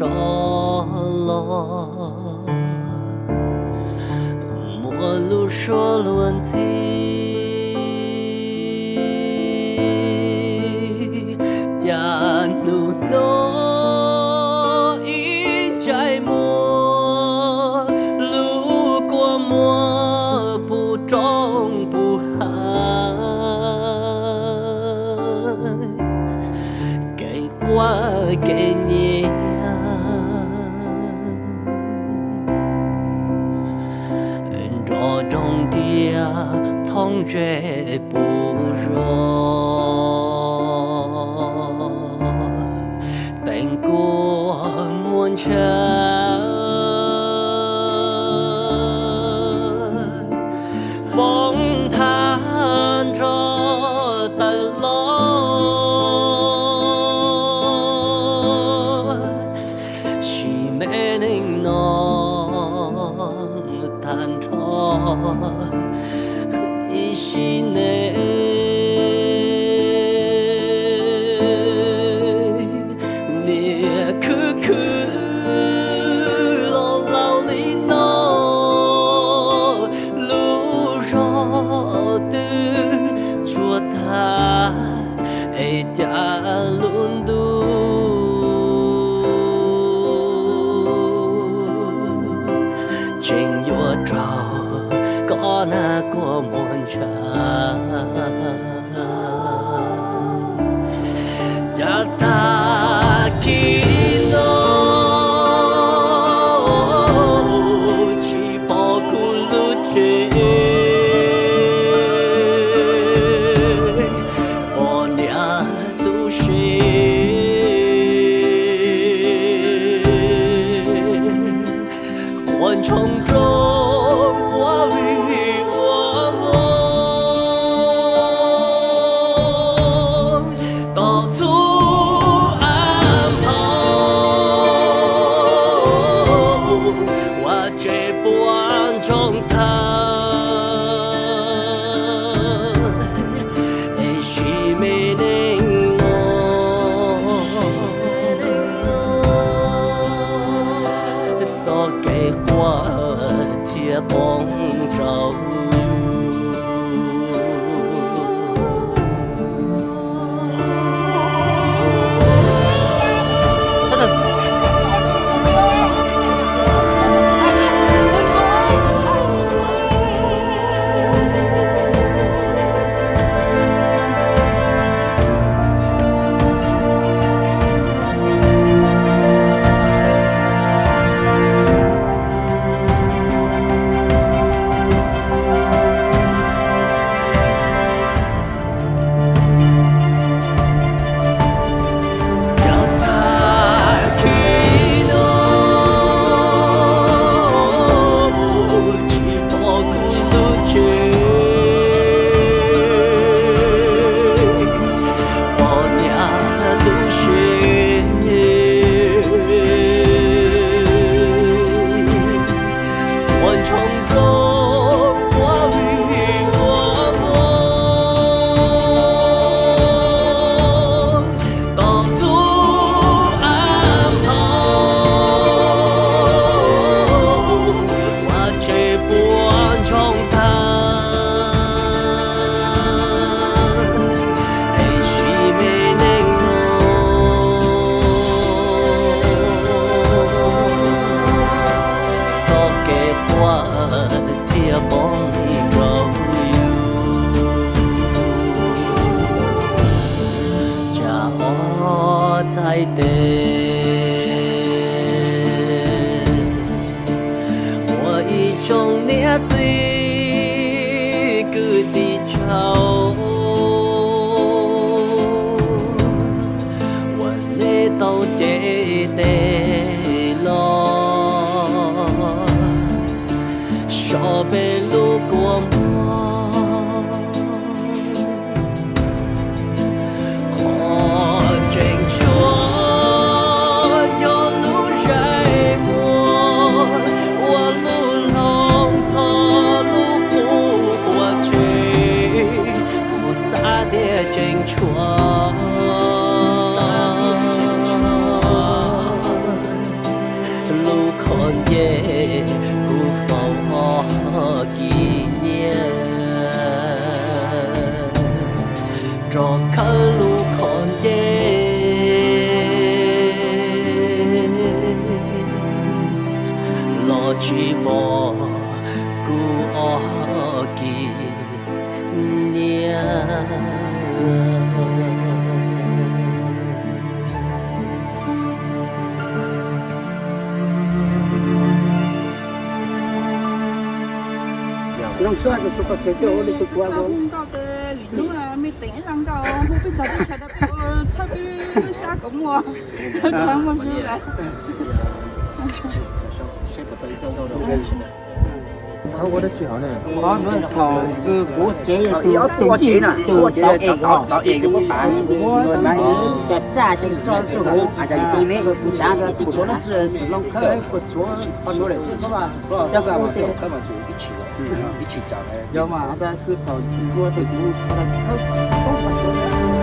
着落，陌路说论起，点路诺一摘莫，路过莫不中不寒，给我给你。中的同学不弱，等过门前，梦谈着的路，是没能谈着。一心内，你可可老老里闹，路上的做他一条路途，真有找。có na của muôn trà cha ta kino chỉ bỏ cu lu chê bỏ nhà tu sĩ quan trọng trong trong thang ai chỉ mê nên cho cái qua thiệp bóng trâu在地，我一种年纪个地球，我你都记得了，小北路过我。真传。路看见，路去无故我记用算的说法，给我那个光光。到的旅途啊，没等上到，后边到底看到我差点下工我，看不出来。看我的最好呢，我们搞个过节要多节呢，多节就少一个不烦。我那是在炸的做之后，还在对面三个就做了这是弄开不做，把做的是什么？要是我得开嘛就一起的，一起炸的。要嘛，那个到我的路，他都不做。